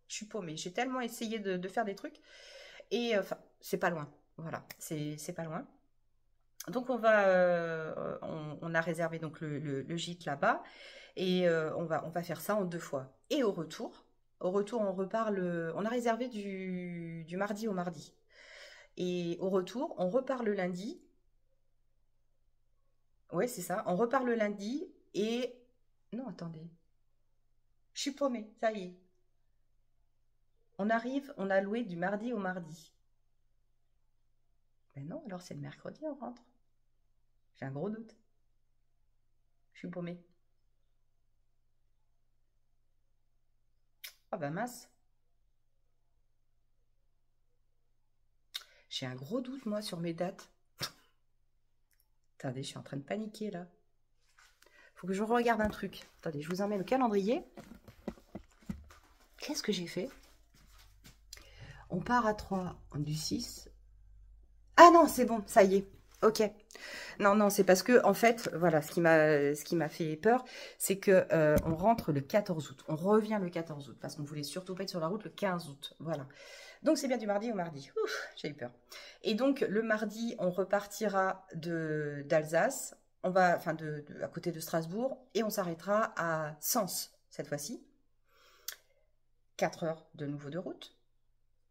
Speaker 1: Je suis paumée. J'ai tellement essayé de faire des trucs. Et enfin, c'est pas loin. Voilà, c'est pas loin. Donc on a réservé donc le gîte là-bas. Et on va faire ça en 2 fois. Et au retour, on repart on a réservé du mardi au mardi. Et au retour, on repart le lundi. Ouais, c'est ça. On repart le lundi et... Non, attendez. Je suis paumée, ça y est. On arrive, on a loué du mardi au mardi. Mais non, alors c'est le mercredi, on rentre. J'ai un gros doute. Je suis paumée. Ah bah mince. J'ai un gros doute, moi, sur mes dates. Attendez, je suis en train de paniquer, là. Faut que je regarde un truc. Attendez, je vous emmène le calendrier. Qu'est-ce que j'ai fait? On part à 3 du 6. Ah non, c'est bon, ça y est. Ok. Non, c'est parce que, en fait, voilà, ce qui m'a fait peur, c'est que on rentre le 14 août. On revient le 14 août, parce qu'on voulait surtout pas être sur la route le 15 août. Voilà. Donc, c'est bien du mardi au mardi. Ouf, j'ai eu peur. Et donc, le mardi, on repartira d'Alsace. On va, enfin, à côté de Strasbourg. Et on s'arrêtera à Sens, cette fois-ci. 4 heures de nouveau de route.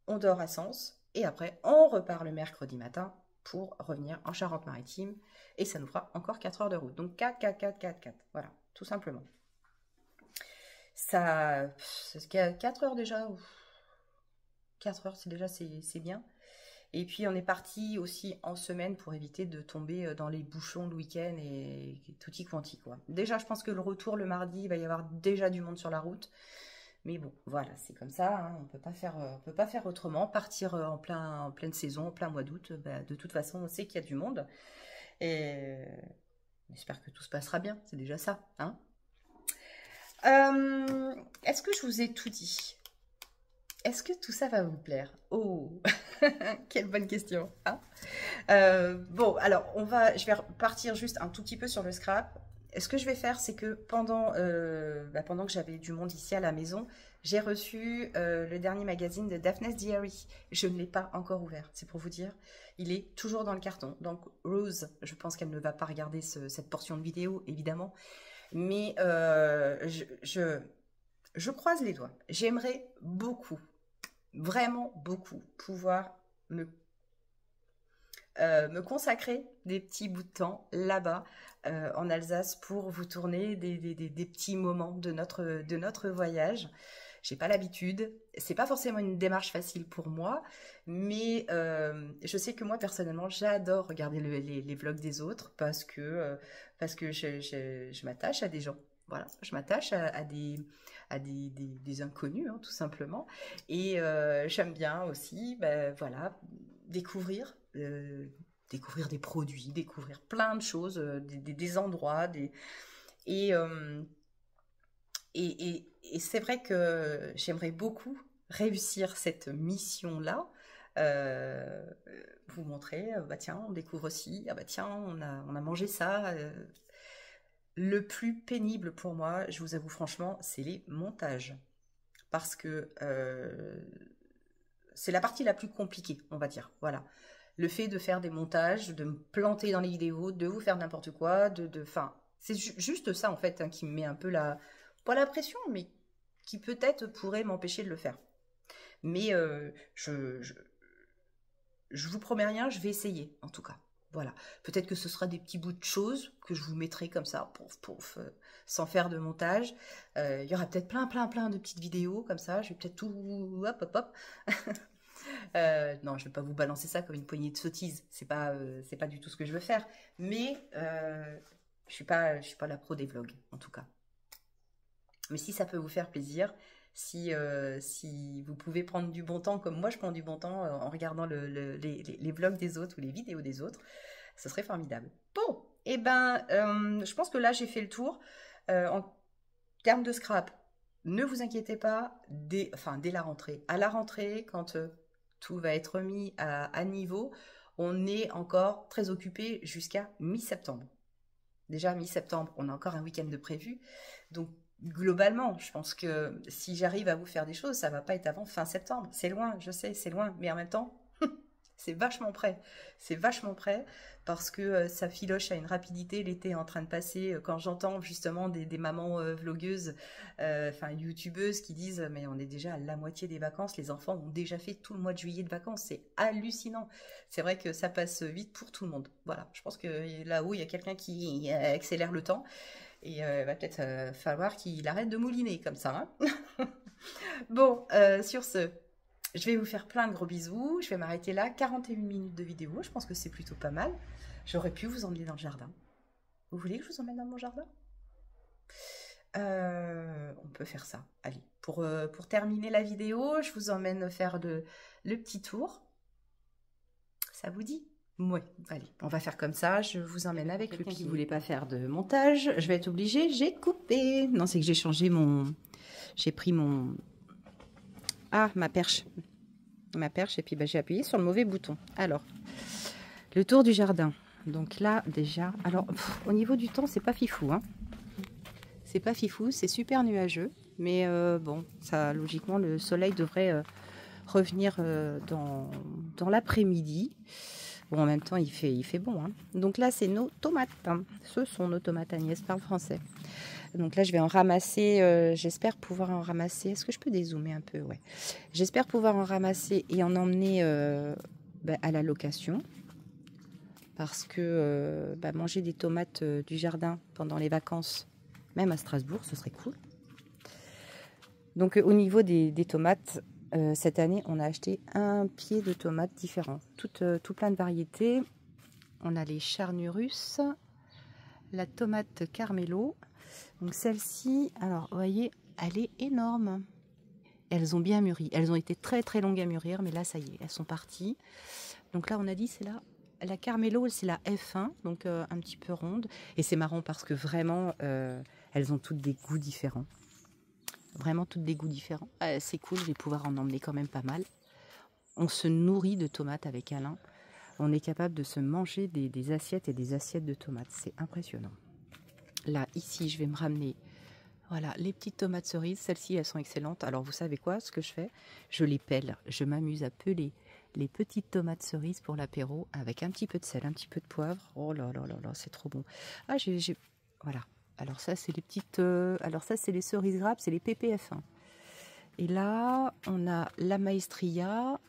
Speaker 1: On dort à Sens. Et après, on repart le mercredi matin pour revenir en Charente-Maritime. Et ça nous fera encore 4 heures de route. Donc 4. Voilà, tout simplement. Ça, 4 heures déjà. 4 heures, c'est bien. Et puis, on est parti aussi en semaine pour éviter de tomber dans les bouchons le week-end et tutti quanti, quoi. Déjà, je pense que le retour, le mardi, il va y avoir déjà du monde sur la route. Mais bon, voilà, c'est comme ça, hein, on peut pas faire autrement. Partir en pleine saison, en plein mois d'août, bah, de toute façon, on sait qu'il y a du monde. Et j'espère que tout se passera bien, c'est déjà ça. Hein. Est-ce que je vous ai tout dit? Est-ce que tout ça va vous plaire? Oh, quelle bonne question. Hein. Bon, alors, je vais repartir juste un tout petit peu sur le scrap. Ce que je vais faire, c'est que pendant que j'avais du monde ici à la maison, j'ai reçu le dernier magazine de Daphne's Diary. Je ne l'ai pas encore ouvert, c'est pour vous dire. Il est toujours dans le carton. Donc Rose, je pense qu'elle ne va pas regarder cette portion de vidéo, évidemment. Mais je croise les doigts. J'aimerais beaucoup, vraiment beaucoup, pouvoir me consacrer des petits bouts de temps là-bas en Alsace pour vous tourner des petits moments de notre voyage. J'ai pas l'habitude, c'est pas forcément une démarche facile pour moi, mais je sais que moi personnellement j'adore regarder les vlogs des autres parce que je m'attache à des gens. Voilà, je m'attache à des inconnus, hein, tout simplement. Et j'aime bien aussi, ben, voilà, découvrir des produits, découvrir plein de choses, des endroits, et, euh, et c'est vrai que j'aimerais beaucoup réussir cette mission-là. euh, Vous montrer, bah tiens, on découvre ci, ah bah tiens, on a mangé ça. Le plus pénible pour moi, je vous avoue franchement, c'est les montages. Parce que c'est la partie la plus compliquée, on va dire. Voilà. Le fait de faire des montages, de me planter dans les vidéos, de vous faire n'importe quoi, enfin, C'est juste ça, en fait, hein, qui me met un peu pas la pression, mais qui peut-être pourrait m'empêcher de le faire. Mais je vous promets rien, je vais essayer, en tout cas. Voilà. Peut-être que ce sera des petits bouts de choses que je vous mettrai comme ça, sans faire de montage. Il y aura peut-être plein de petites vidéos comme ça. Je vais peut-être tout... Hop, hop, hop. Non, je ne vais pas vous balancer ça comme une poignée de sottises. C'est pas du tout ce que je veux faire. Mais je suis pas la pro des vlogs, en tout cas. Mais si ça peut vous faire plaisir, si vous pouvez prendre du bon temps, comme moi je prends du bon temps en regardant les vlogs des autres ou les vidéos des autres, ce serait formidable. Bon, et ben, je pense que là j'ai fait le tour. En termes de scrap, ne vous inquiétez pas, dès la rentrée. À la rentrée, quand tout va être mis à niveau, on est encore très occupé jusqu'à mi-septembre. Déjà, mi-septembre, on a encore un week-end de prévu. Donc, globalement, je pense que si j'arrive à vous faire des choses, ça ne va pas être avant fin septembre. C'est loin, je sais, c'est loin. Mais en même temps, c'est vachement près. C'est vachement près parce que ça filoche à une rapidité. L'été est en train de passer. Quand j'entends justement des mamans vlogueuses, youtubeuses qui disent « Mais on est déjà à la moitié des vacances. Les enfants ont déjà fait tout le mois de juillet de vacances. » C'est hallucinant. C'est vrai que ça passe vite pour tout le monde. Voilà, je pense que là-haut, il y a quelqu'un qui accélère le temps. Et il va peut-être falloir qu'il arrête de mouliner comme ça. Hein. Bon, sur ce, je vais vous faire plein de gros bisous. Je vais m'arrêter là. 41 minutes de vidéo. Je pense que c'est plutôt pas mal. J'aurais pu vous emmener dans le jardin. Vous voulez que je vous emmène dans mon jardin? On peut faire ça. Allez, pour terminer la vidéo, je vous emmène faire le petit tour. Ça vous dit? Oui, allez, on va faire comme ça. Je vous emmène avec le pied. Qui ne voulait pas faire de montage, je vais être obligée. J'ai coupé. Non, c'est que j'ai changé j'ai pris ma perche. Ma perche, et puis j'ai appuyé sur le mauvais bouton. Alors, le tour du jardin. Donc là, déjà... Alors, au niveau du temps, c'est pas fifou. Hein. C'est pas fifou, c'est super nuageux. Mais bon, ça, logiquement, le soleil devrait revenir dans l'après-midi. Bon, en même temps, il fait bon. Hein. Donc là, c'est nos tomates. Hein. Ce sont nos tomates. Agnès parle français. Donc là, je vais en ramasser. J'espère pouvoir en ramasser. Est-ce que je peux dézoomer un peu? Ouais. J'espère pouvoir en ramasser et en emmener à la location. Parce que manger des tomates du jardin pendant les vacances, même à Strasbourg, ce serait cool. Donc au niveau des tomates... cette année, on a acheté un pied de tomates différents, tout plein de variétés. On a les charnus, la tomate Carmelo. Donc celle-ci, alors vous voyez, elle est énorme. Elles ont bien mûri. Elles ont été très très longues à mûrir, mais là ça y est, elles sont parties. Donc là, on a dit c'est la Carmelo, c'est la F1, donc un petit peu ronde. Et c'est marrant parce que vraiment, elles ont toutes des goûts différents. Vraiment toutes des goûts différents. C'est cool, je vais pouvoir en emmener quand même pas mal. On se nourrit de tomates avec Alain. On est capable de se manger des assiettes et des assiettes de tomates. C'est impressionnant. Là, ici, je vais me ramener voilà, les petites tomates cerises. Celles-ci, elles sont excellentes. Alors, vous savez quoi? Ce que je fais, je les pèle. Je m'amuse à peler les petites tomates cerises pour l'apéro avec un petit peu de sel, un petit peu de poivre. Oh là là là là, c'est trop bon. Ah, voilà. Alors ça, c'est les petites... alors ça, c'est les cerises grappes, c'est les PPF1. Et là, on a la maestria.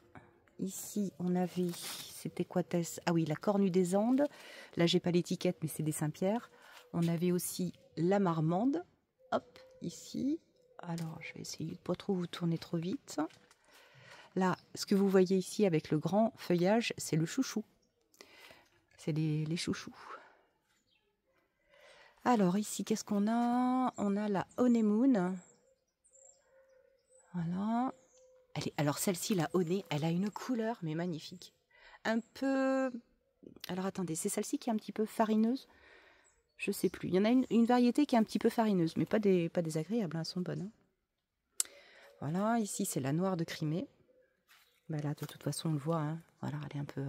Speaker 1: Ici, on avait... C'était quoi? Ah oui, la cornue des Andes. Là, j'ai pas l'étiquette, mais c'est des Saint-Pierre. On avait aussi la marmande. Hop, ici. Alors, je vais essayer de pas trop vous tourner trop vite. Là, ce que vous voyez ici avec le grand feuillage, c'est le chouchou. C'est les chouchous. Alors ici, qu'est-ce qu'on a? On a la honeymoon. Voilà. Alors celle-ci, la honey, elle a une couleur, mais magnifique. Un peu... Alors attendez, c'est celle-ci qui est un petit peu farineuse? Je sais plus. Il y en a une variété qui est un petit peu farineuse, mais pas désagréable, hein, elles sont bonnes. Hein. Voilà, ici c'est la noire de Crimée. Là, de toute façon, on le voit. Hein. Voilà, elle est un peu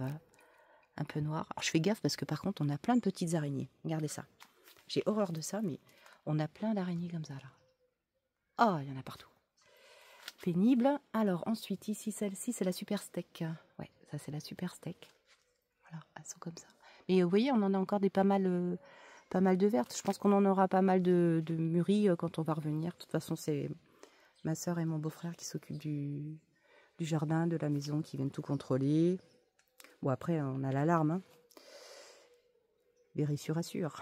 Speaker 1: noire. Alors je fais gaffe parce que par contre, on a plein de petites araignées. Regardez ça. J'ai horreur de ça, mais on a plein d'araignées comme ça, là. Oh, il y en a partout. Pénible. Alors, ensuite, ici, celle-ci, c'est la super steak. Ouais, ça, c'est la super steak. Voilà, elles sont comme ça. Mais vous voyez, on en a encore des pas mal pas mal de vertes. Je pense qu'on en aura pas mal de mûries quand on va revenir. De toute façon, c'est ma soeur et mon beau-frère qui s'occupent du jardin, de la maison, qui viennent tout contrôler. Bon, après, on a l'alarme. Hein. Vérissure assure.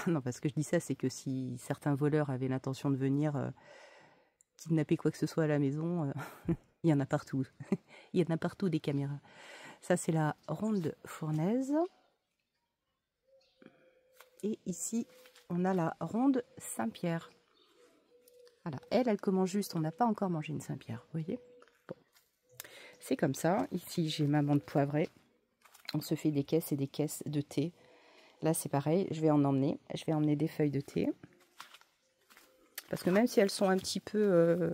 Speaker 1: Non, parce que je dis ça, c'est que si certains voleurs avaient l'intention de venir kidnapper quoi que ce soit à la maison, il y en a partout. Il y en a partout des caméras. Ça, c'est la ronde fournaise. Et ici, on a la ronde Saint-Pierre. Voilà, elle commence juste. On n'a pas encore mangé une Saint-Pierre, vous voyez. Bon. C'est comme ça. Ici, j'ai ma menthe poivrée. On se fait des caisses et des caisses de thé. Là, c'est pareil. Je vais en emmener. Je vais emmener des feuilles de thé. Parce que même si elles sont un petit peu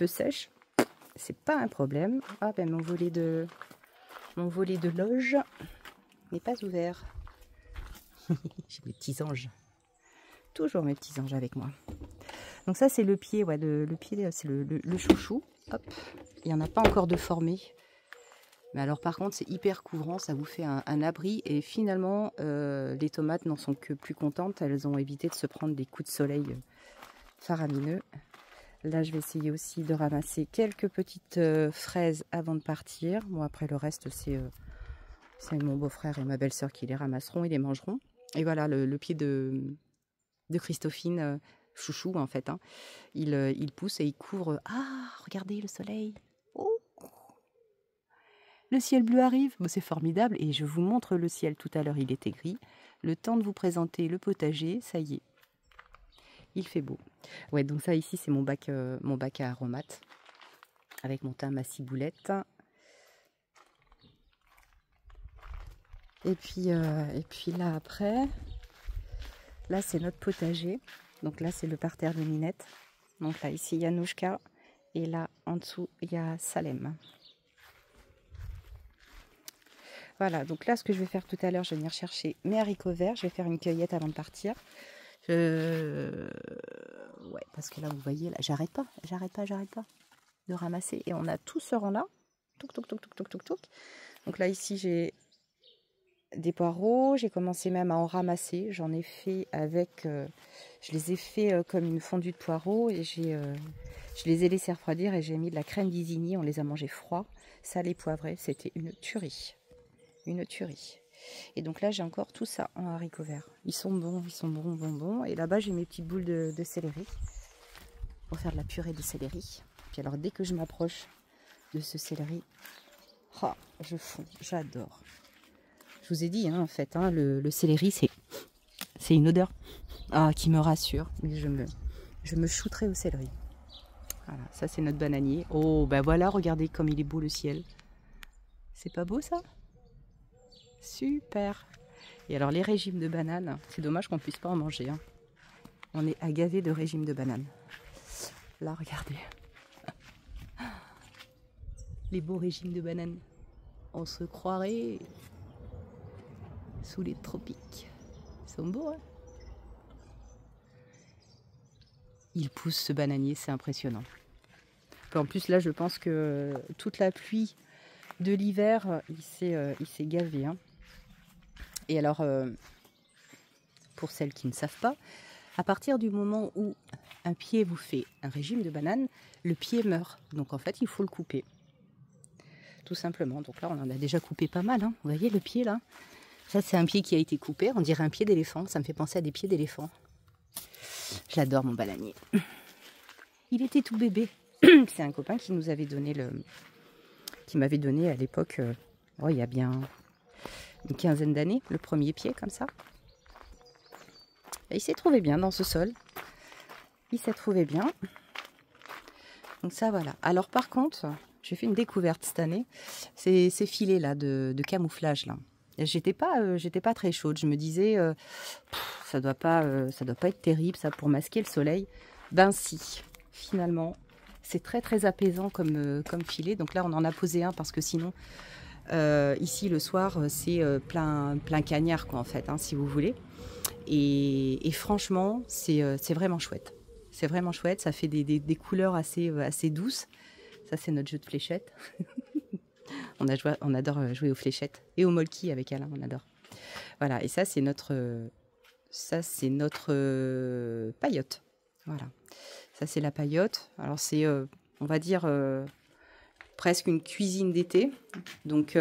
Speaker 1: sèches, c'est pas un problème. Ah ben mon volet de loge n'est pas ouvert. J'ai mes petits anges. Toujours mes petits anges avec moi. Donc ça c'est le pied, ouais, le pied c'est le chouchou. Hop, il n'y en a pas encore de formé. Mais alors par contre c'est hyper couvrant, ça vous fait un abri. Et finalement les tomates n'en sont que plus contentes. Elles ont évité de se prendre des coups de soleil faramineux. Là je vais essayer aussi de ramasser quelques petites fraises avant de partir. Bon après le reste c'est mon beau-frère et ma belle-sœur qui les ramasseront et les mangeront. Et voilà le pied de Christophine, chouchou en fait, hein. Il pousse et il couvre. Ah, regardez le soleil. Oh, le ciel bleu arrive. Bon, c'est formidable. Et je vous montre le ciel tout à l'heure, il était gris. Le temps de vous présenter le potager, ça y est. Il fait beau. Ouais, donc ça ici, c'est mon bac à aromates. Avec mon thym, ma ciboulette. Et puis là après, là c'est notre potager. Donc là c'est le parterre de Minette. Donc là ici il y a Nouchka. Et là en dessous il y a Salem. Voilà, donc là ce que je vais faire tout à l'heure, je vais venir chercher mes haricots verts. Je vais faire une cueillette avant de partir. Ouais, parce que là vous voyez, là j'arrête pas de ramasser. Et on a tout ce rang là. Touc, touc, touc, touc, touc, touc, touc. Donc là ici j'ai des poireaux, j'ai commencé même à en ramasser. J'en ai fait avec, je les ai fait comme une fondue de poireaux et je les ai laissés refroidir et j'ai mis de la crème d'Isigny. On les a mangés froids, salés, poivrés. C'était une tuerie, une tuerie. Et donc là j'ai encore tout ça en haricots verts. Ils sont bons. Et là-bas j'ai mes petites boules de céleri pour faire de la purée de céleri. Puis alors dès que je m'approche de ce céleri, oh, je fonds, j'adore. Je vous ai dit, hein, en fait, hein, le céleri, c'est une odeur qui me rassure. Mais je me shooterai au céleri. Voilà, ça c'est notre bananier. Oh, ben voilà, regardez comme il est beau le ciel. C'est pas beau ça? Super. Et alors les régimes de bananes, c'est dommage qu'on puisse pas en manger. Hein. On est agavé de régimes de bananes. Là, regardez. Les beaux régimes de bananes. On se croirait sous les tropiques. Ils sont beaux, hein? Il pousse ce bananier, c'est impressionnant. En plus, là, je pense que toute la pluie de l'hiver, il s'est gavé. Hein. Et alors, pour celles qui ne savent pas, à partir du moment où un pied vous fait un régime de banane, le pied meurt. Donc, en fait, il faut le couper. Tout simplement. Donc là, on en a déjà coupé pas mal. Hein. Vous voyez le pied, là? Ça, c'est un pied qui a été coupé. On dirait un pied d'éléphant. Ça me fait penser à des pieds d'éléphant. J'adore mon bananier. Il était tout bébé. C'est un copain qui nous avait donné qui m'avait donné à l'époque, il y a bien une quinzaine d'années, le premier pied comme ça. Et il s'est trouvé bien dans ce sol. Il s'est trouvé bien. Donc ça, voilà. Alors par contre, j'ai fait une découverte cette année. Ces filets là de camouflage là. J'étais pas très chaude. Je me disais, ça doit pas être terrible ça pour masquer le soleil. Ben si, finalement, c'est très très apaisant comme filet. Donc là, on en a posé un parce que sinon, ici le soir, c'est plein cagnard quoi en fait, hein, si vous voulez. Et franchement, c'est vraiment chouette. C'est vraiment chouette. Ça fait des couleurs assez douces. Ça, c'est notre jeu de fléchettes. On adore jouer aux fléchettes et aux molki avec Alain, on adore. Voilà, et ça c'est notre paillote. Voilà, ça c'est la paillote. Alors c'est, on va dire, presque une cuisine d'été. Donc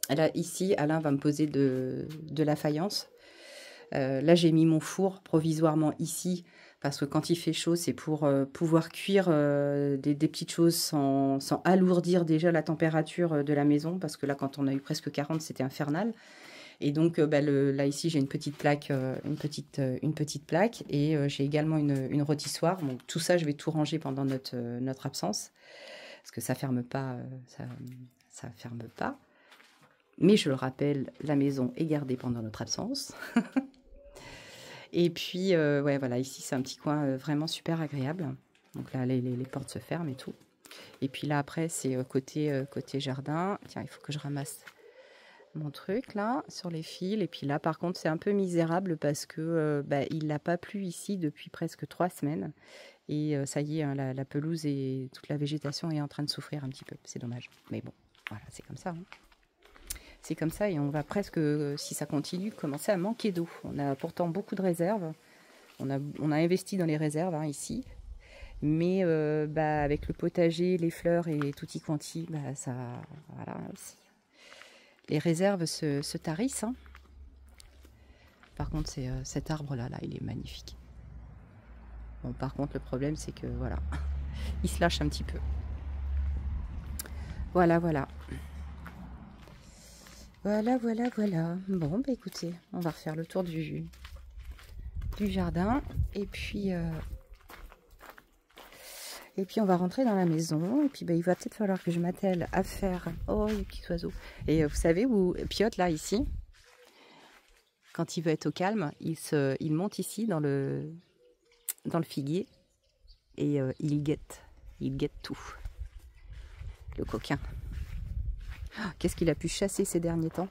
Speaker 1: là, ici, Alain va me poser de la faïence. Là, j'ai mis mon four provisoirement ici, parce que quand il fait chaud, c'est pour pouvoir cuire des petites choses sans alourdir déjà la température de la maison, parce que là, quand on a eu presque 40, c'était infernal. Et donc, là, ici, j'ai une petite plaque, une petite plaque, et j'ai également une rôtissoire. Bon, tout ça, je vais tout ranger pendant notre absence, parce que ça ferme pas, ça ferme pas. Mais je le rappelle, la maison est gardée pendant notre absence. Et puis, ouais, voilà, ici, c'est un petit coin vraiment super agréable. Donc là, les portes se ferment et tout. Et puis là, après, c'est côté jardin. Tiens, il faut que je ramasse mon truc, là, sur les fils. Et puis là, par contre, c'est un peu misérable parce que il n'a pas plu ici depuis presque 3 semaines. Et ça y est, hein, la pelouse et toute la végétation est en train de souffrir un petit peu. C'est dommage. Mais bon, voilà, c'est comme ça, hein. C'est comme ça et on va presque, si ça continue, commencer à manquer d'eau. On a pourtant beaucoup de réserves. On a investi dans les réserves, hein, ici. Mais avec le potager, les fleurs et tutti quanti, ça, voilà, les réserves se tarissent, hein. Par contre, c'est cet arbre-là, il est magnifique. Bon, par contre, le problème, c'est que, voilà, il se lâche un petit peu. Voilà, voilà. Voilà, voilà, voilà. Bon, écoutez, on va refaire le tour du jardin. Et puis on va rentrer dans la maison. Et puis, il va peut-être falloir que je m'attelle à faire... Oh, les petits oiseaux. Et vous savez où Piotte, là, ici, quand il veut être au calme, il monte ici dans le figuier. Et il guette tout. Le coquin. Qu'est-ce qu'il a pu chasser ces derniers temps.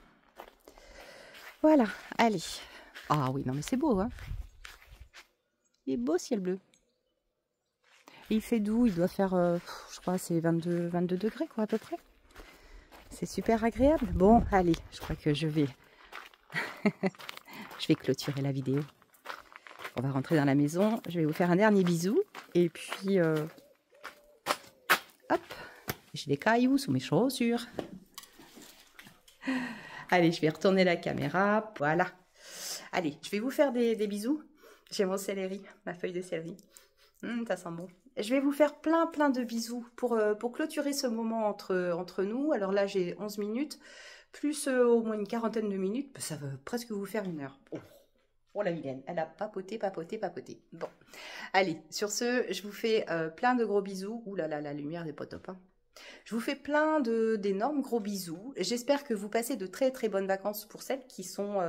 Speaker 1: Voilà, allez. Ah oui, non mais c'est beau, hein. Il est beau, ciel bleu. Et il fait doux, il doit faire, je crois, c'est 22 degrés, quoi, à peu près. C'est super agréable. Bon, allez, je crois que je vais... je vais clôturer la vidéo. On va rentrer dans la maison. Je vais vous faire un dernier bisou. Et puis, hop, j'ai des cailloux sous mes chaussures. Allez, je vais retourner la caméra. Voilà. Allez, je vais vous faire des bisous. J'ai mon céleri, ma feuille de céleri. Ça sent bon. Je vais vous faire plein de bisous pour clôturer ce moment entre nous. Alors là, j'ai 11 minutes, plus au moins une quarantaine de minutes. Ça va presque vous faire 1 heure. Oh la vilaine, elle a papoté. Bon, allez, sur ce, je vous fais plein de gros bisous. Ouh là là, la lumière n'est pas top, hein. Je vous fais plein d'énormes gros bisous. J'espère que vous passez de très bonnes vacances pour celles qui sont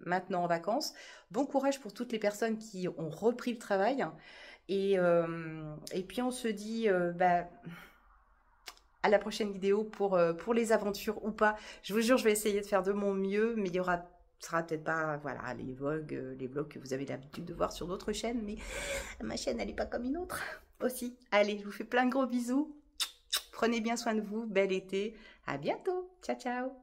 Speaker 1: maintenant en vacances. Bon courage pour toutes les personnes qui ont repris le travail. Et puis on se dit à la prochaine vidéo pour les aventures ou pas. Je vous jure, je vais essayer de faire de mon mieux, mais sera peut-être pas, voilà, les vlogs que vous avez l'habitude de voir sur d'autres chaînes, mais ma chaîne, elle n'est pas comme une autre aussi. Allez, je vous fais plein de gros bisous. Prenez bien soin de vous, bel été. À bientôt. Ciao, ciao.